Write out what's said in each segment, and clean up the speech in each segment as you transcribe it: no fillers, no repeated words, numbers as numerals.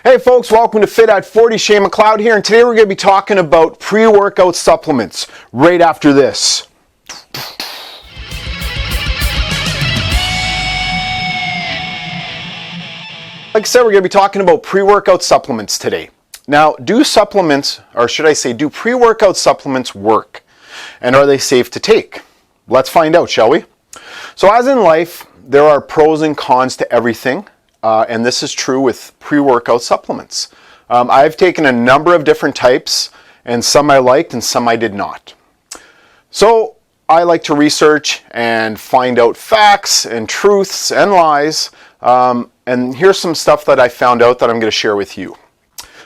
Hey folks, welcome to Fit at 40. Shane McLeod here, and today we're going to be talking about pre-workout supplements right after this. Like I said, we're going to be talking about pre-workout supplements today. Now, do pre-workout supplements work? And are they safe to take? Let's find out, shall we? So as in life, there are pros and cons to everything. And this is true with pre-workout supplements. I've taken a number of different types, and some I liked and some I did not. So I like to research and find out facts and truths and lies. And here's some stuff that I found out that I'm going to share with you.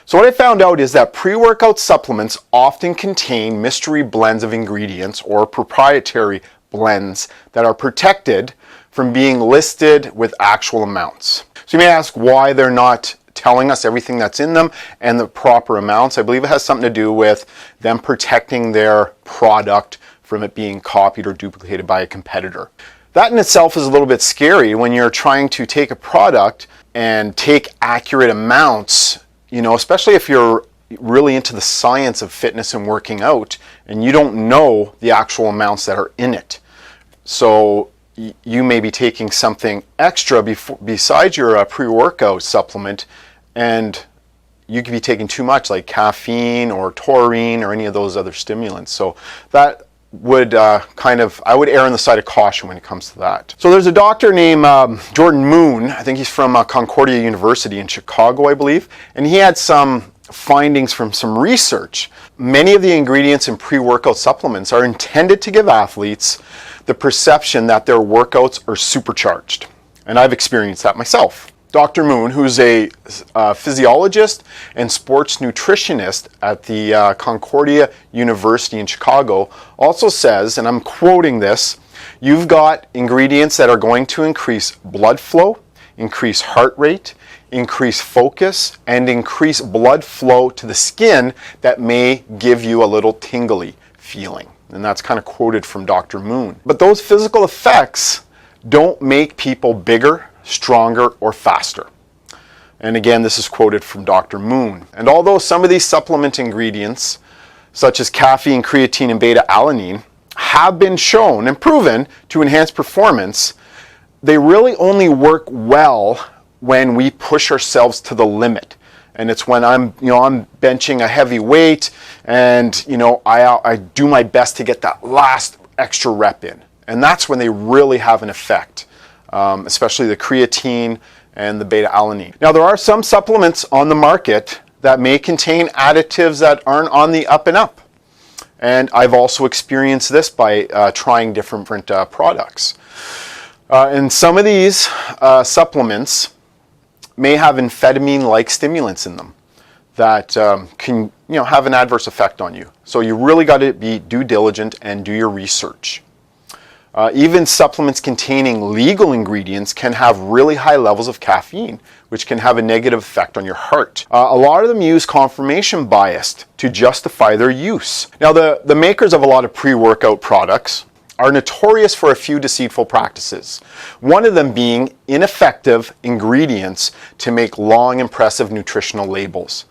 So what I found out is that pre-workout supplements often contain mystery blends of ingredients or proprietary blends that are protected from being listed with actual amounts. So you may ask why they're not telling us everything that's in them and the proper amounts. I believe it has something to do with them protecting their product from it being copied or duplicated by a competitor. That in itself is a little bit scary when you're trying to take a product and take accurate amounts, especially if you're really into the science of fitness and working out and you don't know the actual amounts that are in it. So you may be taking something extra besides your pre-workout supplement, and you could be taking too much, like caffeine or taurine or any of those other stimulants. So that would I would err on the side of caution when it comes to that. So there's a doctor named Jordan Moon. I think he's from Concordia University in Chicago, I believe, and he had some findings from some research. Many of the ingredients in pre-workout supplements are intended to give athletes the perception that their workouts are supercharged. And I've experienced that myself. Dr. Moon, who's a physiologist and sports nutritionist at the Concordia University in Chicago, also says, and I'm quoting this, you've got ingredients that are going to increase blood flow, increase heart rate, increase focus, and increase blood flow to the skin that may give you a little tingly feeling. And that's kind of quoted from Dr. Moon. But those physical effects don't make people bigger, stronger, or faster. And again, this is quoted from Dr. Moon. And although some of these supplement ingredients, such as caffeine, creatine, and beta-alanine, have been shown and proven to enhance performance, they really only work well when we push ourselves to the limit. And it's when I'm benching a heavy weight and, I do my best to get that last extra rep in. And that's when they really have an effect, especially the creatine and the beta-alanine. Now, there are some supplements on the market that may contain additives that aren't on the up and up. And I've also experienced this by trying different products. And some of these supplements may have amphetamine-like stimulants in them that can have an adverse effect on you. So you really got to be due diligent and do your research. Even supplements containing legal ingredients can have really high levels of caffeine, which can have a negative effect on your heart. A lot of them use confirmation bias to justify their use. Now, the makers of a lot of pre-workout products are notorious for a few deceitful practices. One of them being ineffective ingredients to make long, impressive nutritional labels.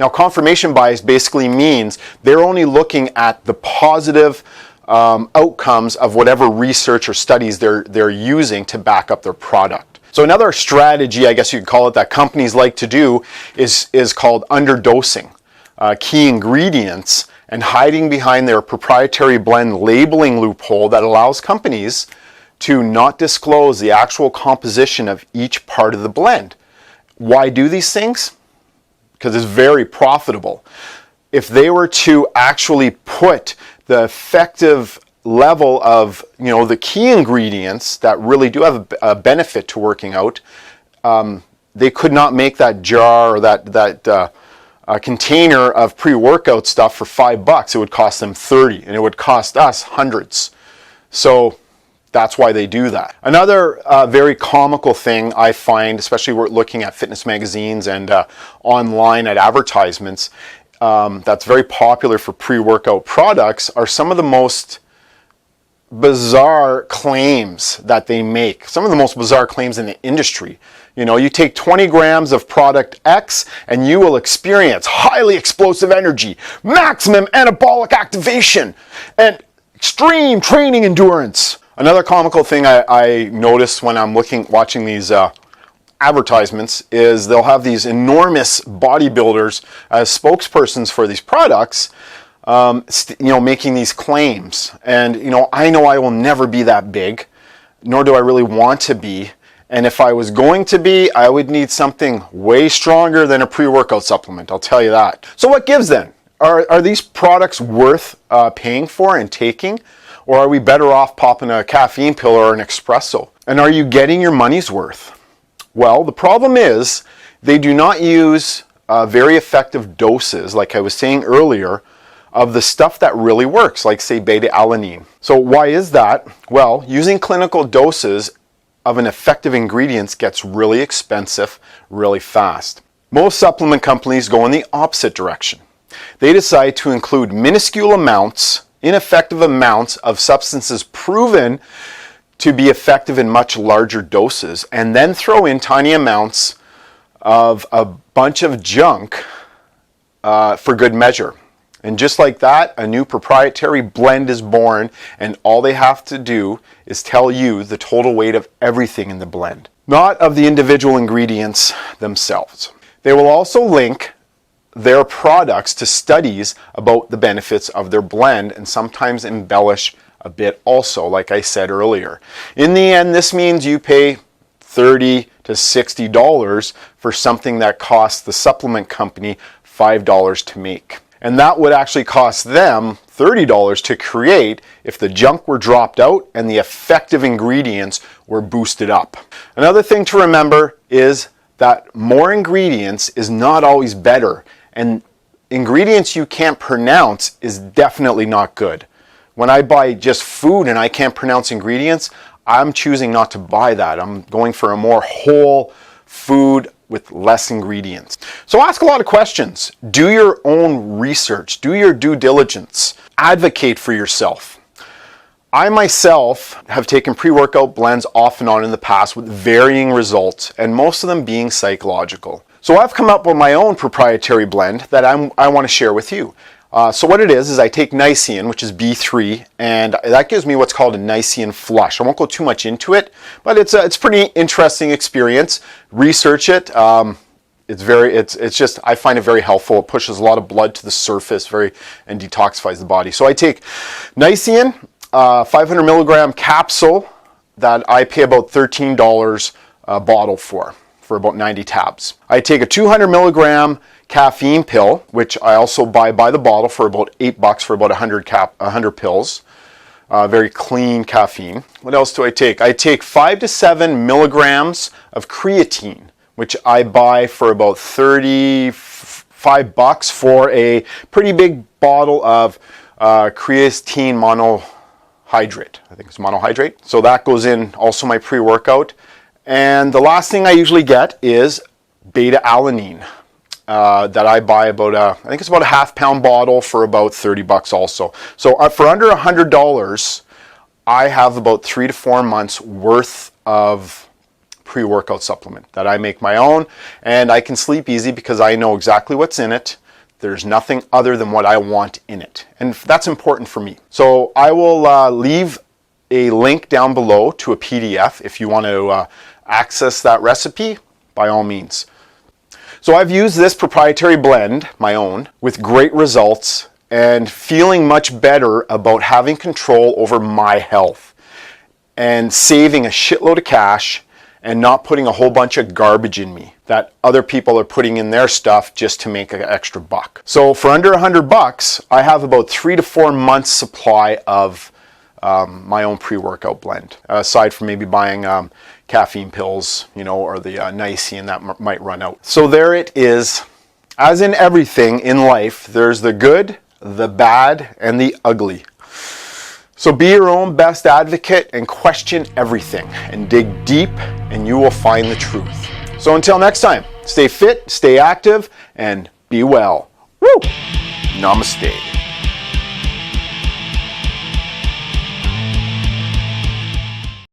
Now, confirmation bias basically means they're only looking at the positive outcomes of whatever research or studies they're using to back up their product. So another strategy, I guess you could call it, that companies like to do is called underdosing key ingredients and hiding behind their proprietary blend labeling loophole that allows companies to not disclose the actual composition of each part of the blend. Why do these things? Because it's very profitable. If they were to actually put the effective level of the key ingredients that really do have a benefit to working out, they could not make that jar or that container of pre-workout stuff for $5. It would cost them $30, and it would cost us hundreds. So that's why they do that. Another very comical thing I find, especially we're looking at fitness magazines and online at advertisements, that's very popular for pre-workout products, are some of the most bizarre claims that they make. Some of the most bizarre claims in the industry. You know, you take 20 grams of product X and you will experience highly explosive energy, maximum anabolic activation, and extreme training endurance. Another comical thing I noticed when I'm watching these advertisements is they'll have these enormous bodybuilders as spokespersons for these products, making these claims. And, I know I will never be that big, nor do I really want to be. And if I was going to be, I would need something way stronger than a pre-workout supplement, I'll tell you that. So what gives then? Are these products worth paying for and taking? Or are we better off popping a caffeine pill or an espresso? And are you getting your money's worth? Well, the problem is they do not use very effective doses, like I was saying earlier, of the stuff that really works, like say beta-alanine. So why is that? Well, using clinical doses of an effective ingredient gets really expensive really fast. Most supplement companies go in the opposite direction. They decide to include minuscule amounts, ineffective amounts of substances proven to be effective in much larger doses, and then throw in tiny amounts of a bunch of junk for good measure. And just like that, a new proprietary blend is born, and all they have to do is tell you the total weight of everything in the blend, not of the individual ingredients themselves. They will also link their products to studies about the benefits of their blend and sometimes embellish a bit also, like I said earlier. In the end, this means you pay $30 to $60 for something that costs the supplement company $5 to make. And that would actually cost them $30 to create if the junk were dropped out and the effective ingredients were boosted up. Another thing to remember is that more ingredients is not always better, and ingredients you can't pronounce is definitely not good. When I buy just food and I can't pronounce ingredients, I'm choosing not to buy that. I'm going for a more whole food with less ingredients. So ask a lot of questions. Do your own research. Do your due diligence. Advocate for yourself. I myself have taken pre-workout blends off and on in the past with varying results, and most of them being psychological. So I've come up with my own proprietary blend that I want to share with you. So what it is I take Niacin, which is B3, and that gives me what's called a Niacin flush. I won't go too much into it, but it's a pretty interesting experience. Research it. It's just, I find it very helpful. It pushes a lot of blood to the surface and detoxifies the body. So I take Niacin, 500 milligram capsule that I pay about $13 a bottle for about 90 tabs. I take a 200 milligram caffeine pill, which I also buy by the bottle for about $8 for about 100 pills. Very clean caffeine. What else do I take? I take 5 to 7 milligrams of creatine, which I buy for about $35 for a pretty big bottle of creatine monohydrate. I think it's monohydrate. So that goes in also my pre-workout. And the last thing I usually get is beta-alanine. That I buy I think it's about a half-pound bottle for about $30 also. So for under $100, I have about 3 to 4 months worth of pre-workout supplement that I make my own, and I can sleep easy because I know exactly what's in it. There's nothing other than what I want in it, and that's important for me. So I will leave a link down below to a PDF if you want to access that recipe, by all means. So I've used this proprietary blend, my own, with great results and feeling much better about having control over my health and saving a shitload of cash and not putting a whole bunch of garbage in me that other people are putting in their stuff just to make an extra buck. So for under $100, I have about 3 to 4 months supply of my own pre-workout blend, aside from maybe buying caffeine pills, or the Niacin that might run out. So there it is. As in everything in life, there's the good, the bad, and the ugly. So be your own best advocate and question everything and dig deep, and you will find the truth. So until next time, stay fit, stay active, and be well. Woo! Namaste.